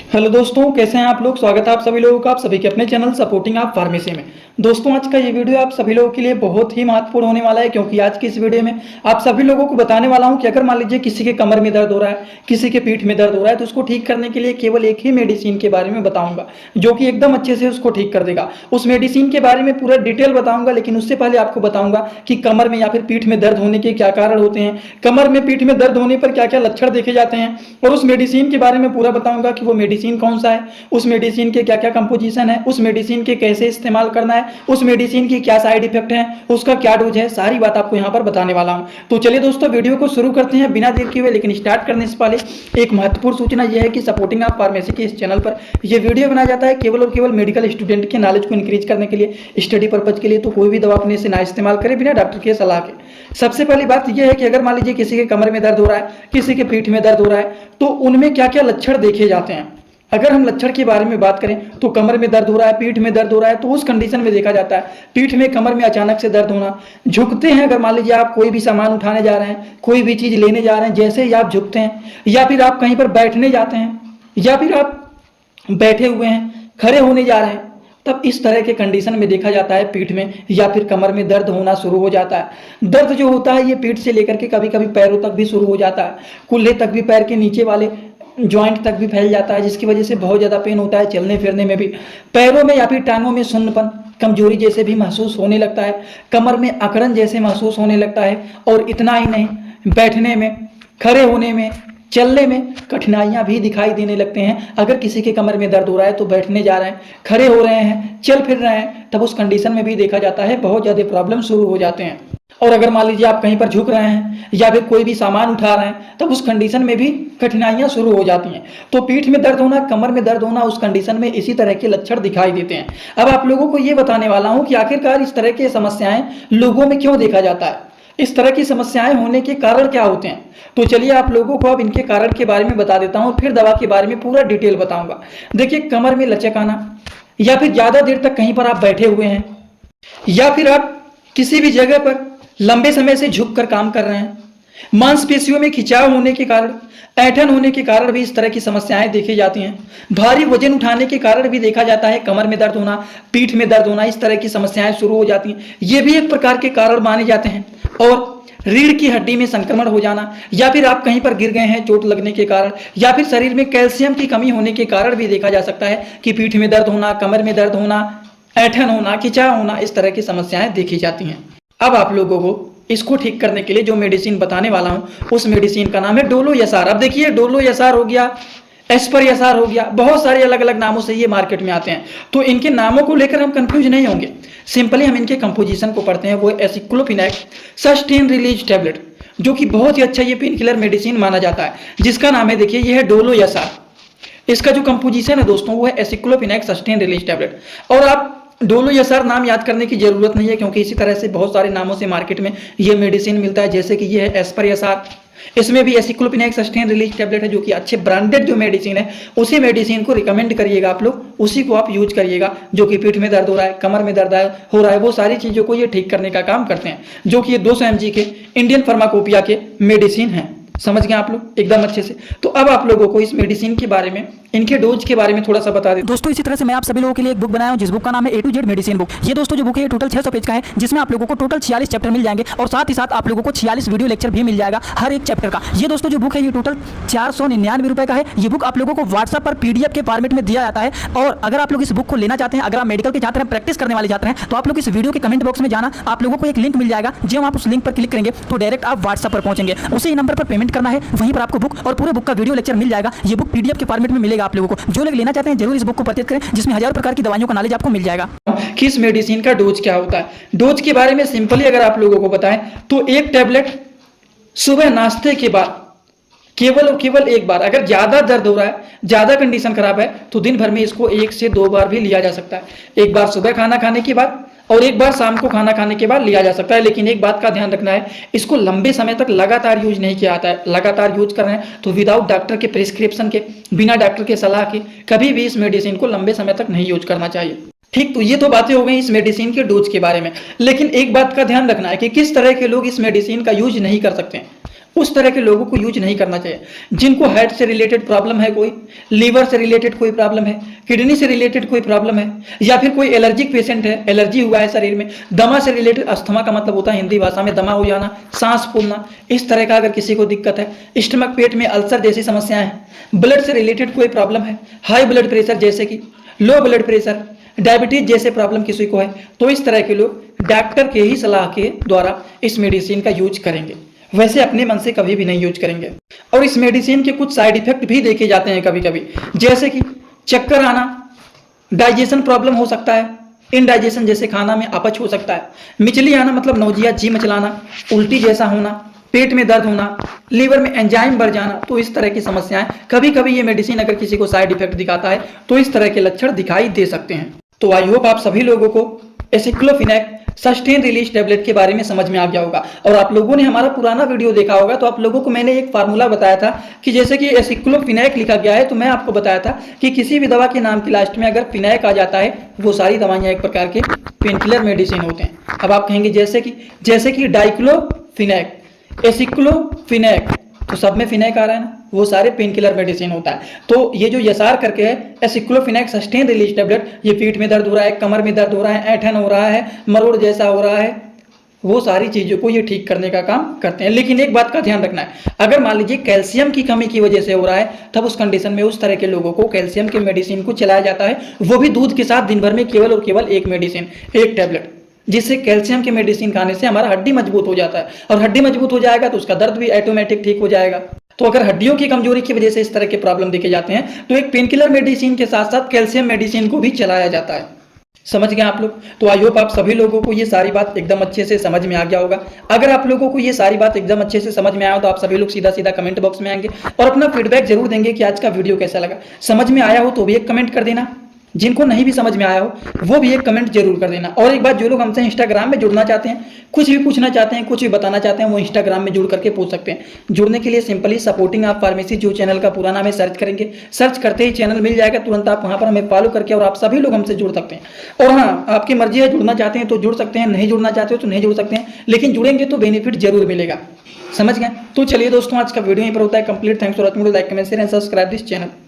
Hello दोस्तों, कैसे हैं आप लोग। स्वागत है आप सभी लोगों का आप सभी के अपने चैनल सपोर्टिंग आप फार्मेसी में। दोस्तों, आज का ये वीडियो आप सभी लोगों के लिए बहुत ही महत्वपूर्ण होने वाला है, क्योंकि आज की इस वीडियो में आप सभी लोगों को बताने वाला हूं कि अगर मान लीजिए किसी के कमर में दर्द हो रहा है, किसी के पीठ में दर्द हो रहा है, तो उसको ठीक करने के लिए केवल एक ही मेडिसिन के बारे में बताऊंगा जो कि एकदम अच्छे से उसको ठीक कर देगा। उस मेडिसिन के बारे में पूरा डिटेल बताऊंगा, लेकिन उससे पहले आपको बताऊंगा कि कमर में या फिर पीठ में दर्द होने के क्या कारण होते हैं, कमर में पीठ में दर्द होने पर क्या क्या लक्षण देखे जाते हैं, और उस मेडिसिन के बारे में पूरा बताऊंगा कि वो मेडिसिन कौन सा है, उस मेडिसिन के क्या क्या कंपोजिशन है, उस मेडिसिन के कैसे इस्तेमाल करना है, उस मेडिसिन की क्या साइड इफेक्ट है, उसका क्या डोज है, सारी बात आपको यहाँ पर बताने वाला हूँ। तो चलिए दोस्तों, वीडियो को शुरू करते हैं बिना देर किए हुए। लेकिन स्टार्ट करने से पहले एक महत्वपूर्ण सूचना यह है कि सपोर्टिंग आप फार्मेसी के इस चैनल पर यह वीडियो बनाया जाता है केवल और केवल मेडिकल स्टूडेंट के नॉलेज को इंक्रीज करने के लिए, स्टडी पर्पज के लिए। तो कोई भी दवा अपने से ना इस्तेमाल करें बिना डॉक्टर की सलाह के। सबसे पहली बात यह है कि अगर मान लीजिए किसी के कमर में दर्द हो रहा है, किसी के पीठ में दर्द हो रहा है, तो उनमें क्या क्या लक्षण देखे जाते हैं। अगर हम लक्षण के बारे में बात करें तो कमर में दर्द हो रहा है, पीठ में दर्द हो रहा है, तो उस कंडीशन में देखा जाता है पीठ में कमर में अचानक से दर्द होना, झुकते हैं। अगर मान लीजिए आप कोई भी सामान उठाने जा रहे हैं, कोई भी चीज लेने जा रहे हैं, जैसे ही आप झुकते हैं, या फिर आप कहीं पर बैठने जाते हैं, या फिर आप बैठे हुए हैं, खड़े होने जा रहे हैं, तब इस तरह के कंडीशन में देखा जाता है पीठ में या फिर कमर में दर्द होना शुरू हो जाता है। दर्द जो होता है ये पीठ से लेकर के कभी कभी पैरों तक भी शुरू हो जाता है, कुल्हे तक भी, पैर के नीचे वाले जॉइंट तक भी फैल जाता है, जिसकी वजह से बहुत ज़्यादा पेन होता है चलने फिरने में भी। पैरों में या फिर टांगों में सुन्नपन, कमजोरी जैसे भी महसूस होने लगता है, कमर में अकड़न जैसे महसूस होने लगता है, और इतना ही नहीं, बैठने में, खड़े होने में, चलने में कठिनाइयां भी दिखाई देने लगते हैं। अगर किसी के कमर में दर्द हो रहा है तो बैठने जा रहे हैं, खड़े हो रहे हैं, चल फिर रहे हैं, तब उस कंडीशन में भी देखा जाता है बहुत ज़्यादा प्रॉब्लम शुरू हो जाते हैं। और अगर मान लीजिए आप कहीं पर झुक रहे हैं या फिर कोई भी सामान उठा रहे हैं, तब उस कंडीशन में भी कठिनाइयां शुरू हो जाती हैं। तो पीठ में दर्द होना, कमर में दर्द होना, उस कंडीशन में इसी तरह के लक्षण दिखाई देते हैं। अब आप लोगों को ये बताने वाला हूं कि आखिरकार इस तरह की समस्याएं लोगों में क्यों देखा जाता है, इस तरह की समस्याएं होने के कारण क्या होते हैं। तो चलिए आप लोगों को अब इनके कारण के बारे में बता देता हूं, फिर दवा के बारे में पूरा डिटेल बताऊंगा। देखिए, कमर में लचक आना, या फिर ज्यादा देर तक कहीं पर आप बैठे हुए हैं, या फिर आप किसी भी जगह पर लंबे समय से झुककर काम कर रहे हैं, मांसपेशियों में खिंचाव होने के कारण, ऐंठन होने के कारण भी इस तरह की समस्याएं देखी जाती हैं। भारी वजन उठाने के कारण भी देखा जाता है कमर में दर्द होना, पीठ में दर्द होना, इस तरह की समस्याएं शुरू हो जाती हैं। ये भी एक प्रकार के कारण माने जाते हैं। और रीढ़ की हड्डी में संक्रमण हो जाना, या फिर आप कहीं पर गिर गए हैं चोट लगने के कारण, या फिर शरीर में कैल्शियम की कमी होने के कारण भी देखा जा सकता है कि पीठ में दर्द होना, कमर में दर्द होना, ऐंठन होना, खिंचाव होना, इस तरह की समस्याएं देखी जाती हैं। अब आप लोगों को इसको ठीक करने के लिए जो मेडिसिन बताने वाला हूं, उस मेडिसिन का नाम है डोलो एसआर। अब देखिए, डोलो एसआर हो गया, एस्पर एसआर हो गया, बहुत सारे अलग अलग नामों से ये मार्केट में आते हैं। तो इनके नामों को लेकर हम कंफ्यूज नहीं होंगे, सिंपली हम इनके कंपोजिशन को पढ़ते हैं। वो एसिक्लोफिनेक सस्टेन रिलीज टैबलेट, जो कि बहुत ही अच्छा ये पेन किलर मेडिसिन माना जाता है, जिसका नाम है, देखिए, ये है डोलो एसआर। इसका जो कंपोजिशन है दोस्तों, वो है एसिक्लोफिनेक सस्टेन रिलीज टैबलेट। और आप डोलो एसआर नाम याद करने की जरूरत नहीं है, क्योंकि इसी तरह से बहुत सारे नामों से मार्केट में ये मेडिसिन मिलता है। जैसे कि ये है एस्पर एसआर, इसमें भी एसिक्लोफिनेक सस्टेन रिलीज टैबलेट है, जो कि अच्छे ब्रांडेड जो मेडिसिन है, उसी मेडिसिन को रिकमेंड करिएगा आप लोग, उसी को आप यूज करिएगा। जो कि पीठ में दर्द हो रहा है, कमर में दर्द हो रहा है, वो सारी चीजों को ये ठीक करने का काम करते हैं। जो कि ये 200 mg के इंडियन फार्माकोपिया के मेडिसिन है। समझ गए आप लोग एकदम अच्छे से। तो अब आप लोगों को इस मेडिसिन के बारे में, इनके डोज के बारे में थोड़ा सा बता दें दोस्तों। इसी तरह से मैं आप सभी लोगों के लिए एक बुक बनाया हूं, जिस बुक का नाम है A to Z medicine book. ये दोस्तों जो बुक है ये टोटल 600 पेज का है, जिसमें आप लोगों को टोटल 46 चैप्टर मिल जाएंगे, और साथ ही साथ आप लोगों को 46 वीडियो लेक्चर भी मिल जाएगा हर एक चैप्टर का। ये दोस्तों जो बुक है ये टोटल 499 रुपए का है। ये बुक आप लोगों को व्हाट्सएप पर PDF के फॉर्मेट में दिया जाता है। और अगर आप लोग इस बुक को लेना चाहते हैं, अगर आप मेडिकल के छात्र हैं, प्रैक्टिस करने वाले छात्र हैं, तो आप लोग इस वीडियो के कमेंट बॉक्स में जाना, आप लोगों को एक लिंक मिल जाएगा। जब आप उस लिंक पर क्लिक करेंगे तो डायरेक्ट आप व्हाट्सएप पर पहुंचेंगे, उसी नंबर पर पेमेंट करना है, वहीं पर आपको बुक और पूरे बुक का वीडियो लेक्चर मिल जाएगा। ये बुक PDF के फॉर्मेट में मिलेगा आप लोगों को। जो लोग लेना चाहते हैं जरूर इस बुक को परचेज करें, जिसमें हजारों प्रकार की दवाइयों का नॉलेज आपको मिल जाएगा। किस मेडिसिन का डोज क्या होता है। डोज के बारे में सिंपली अगर आप लोगों को बताएं तो एक टैबलेट सुबह नाश्ते के बाद केवल और केवल एक बार। अगर ज्यादा दर्द हो रहा है, ज्यादा कंडीशन खराब है, तो दिन भर में इसको 1 से 2 बार भी लिया जा सकता है। एक बार सुबह खाना खाने के बाद और एक बार शाम को खाना खाने के बाद लिया जा सकता है। लेकिन एक बात का ध्यान रखना है, इसको लंबे समय तक लगातार यूज नहीं किया जाता है। लगातार यूज कर रहे हैं तो विदाउट डॉक्टर के प्रिस्क्रिप्शन के, बिना डॉक्टर के सलाह के कभी भी इस मेडिसिन को लंबे समय तक नहीं यूज करना चाहिए। ठीक, तो ये तो बातें हो गई इस मेडिसिन के डोज के बारे में। लेकिन एक बात का ध्यान रखना है कि किस तरह के लोग इस मेडिसिन का यूज नहीं कर सकते हैं। उस तरह के लोगों को यूज नहीं करना चाहिए। जिनको हार्ट से रिलेटेड प्रॉब्लम है, कोई लीवर से रिलेटेड कोई प्रॉब्लम है, किडनी से रिलेटेड कोई प्रॉब्लम है, या फिर कोई एलर्जिक पेशेंट है, एलर्जी हुआ है शरीर में, दमा से रिलेटेड, अस्थमा का मतलब होता है हिंदी भाषा में दमा हो जाना, सांस फूलना, इस तरह का अगर किसी को दिक्कत है, स्टमक पेट में अल्सर जैसी समस्याएं हैं, ब्लड से रिलेटेड कोई प्रॉब्लम है, हाई ब्लड प्रेशर जैसे कि लो ब्लड प्रेशर, डायबिटीज जैसे प्रॉब्लम किसी को है, तो इस तरह के लोग डॉक्टर के ही सलाह के द्वारा इस मेडिसिन का यूज करेंगे। वैसे अपने मन से कभी भी नहीं यूज करेंगे। और इस मेडिसिन के कुछ साइड इफेक्ट भी देखे जाते हैं कभी कभी, जैसे कि चक्कर आना, डाइजेशन प्रॉब्लम हो सकता है, इनडाइजेशन जैसे खाना में अपच हो सकता है, मिचली आना मतलब नौजिया, जी मचलाना, उल्टी जैसा होना, पेट में दर्द होना, लीवर में एंजाइम बढ़ जाना, तो इस तरह की समस्याएं कभी कभी ये मेडिसिन अगर किसी को साइड इफेक्ट दिखाता है तो इस तरह के लक्षण दिखाई दे सकते हैं। तो आई होप आप सभी लोगों को एसिक्लोफिनेक सस्टेन रिलीज टेबलेट के बारे में समझ में आ गया होगा। और आप लोगों ने हमारा पुराना वीडियो देखा होगा तो आप लोगों को मैंने एक फार्मूला बताया था कि जैसे कि एसिक्लोफिनेक लिखा गया है तो मैं आपको बताया था कि किसी भी दवा के नाम की लास्ट में अगर फिनेक आ जाता है वो सारी दवाइयां एक प्रकार के पेनकिलर मेडिसिन होते हैं। अब आप कहेंगे जैसे कि डाइक्लोफिनेक, एसिक्लोफिनेक, तो सब में फिनेक आ रहा है ना, वो सारे पेन किलर मेडिसिन होता है। तो ये जो यसार करके है एसिक्लोफिनेक सस्टेन रिलीज टेबलेट, ये पीठ में दर्द हो रहा है, कमर में दर्द हो रहा है, ऐंठन हो रहा है, मरोड़ जैसा हो रहा है, वो सारी चीजों को ये ठीक करने का काम करते हैं। लेकिन एक बात का ध्यान रखना है, अगर मान लीजिए कैल्शियम की कमी की वजह से हो रहा है तब उस कंडीशन में उस तरह के लोगों को कैल्शियम के मेडिसिन को चलाया जाता है, वो भी दूध के साथ दिन भर में केवल और केवल एक मेडिसिन, एक टेबलेट, जिससे कैल्शियम के मेडिसिन खाने से हमारा हड्डी मजबूत हो जाता है और हड्डी मजबूत हो जाएगा तो उसका दर्द भी ऑटोमेटिक ठीक हो जाएगा। तो अगर हड्डियों की कमजोरी की वजह से इस तरह के प्रॉब्लम देखे जाते हैं तो एक पेनकिलर मेडिसिन के साथ साथ कैल्शियम मेडिसिन को भी चलाया जाता है। समझ गए आप लोग? तो आई होप आप सभी लोगों को ये सारी बात एकदम अच्छे से समझ में आ गया होगा। अगर आप लोगों को ये सारी बात एकदम अच्छे से समझ में आया हो तो आप सभी लोग सीधा सीधा कमेंट बॉक्स में आएंगे और अपना फीडबैक जरूर देंगे कि आज का वीडियो कैसा लगा। समझ में आया हो तो भी एक कमेंट कर देना, जिनको नहीं भी समझ में आया हो वो भी एक कमेंट जरूर कर देना। और एक बात, जो लोग हमसे इंस्टाग्राम में जुड़ना चाहते हैं, कुछ भी पूछना चाहते हैं, कुछ भी बताना चाहते हैं, वो इंस्टाग्राम में जुड़ करके पूछ सकते हैं। जुड़ने के लिए सिंपली सपोर्टिंग आप फार्मेसी जो चैनल का पूरा नाम है सर्च करेंगे, सर्च करते ही चैनल मिल जाएगा, तुरंत आप वहां पर हमें फॉलो करके और आप सभी लोग हमसे जुड़ सकते हैं। और हाँ, आपकी मर्जी है, जुड़ना चाहते हैं तो जुड़ सकते हैं, नहीं जुड़ना चाहते हो तो नहीं जुड़ सकते हैं, लेकिन जुड़ेंगे तो बेनिफिट जरूर मिलेगा। समझ गए? तो चलिए दोस्तों, आज का वीडियो यहीं पर होता है complete. Thanks for watching, like comment share and subscribe this channel.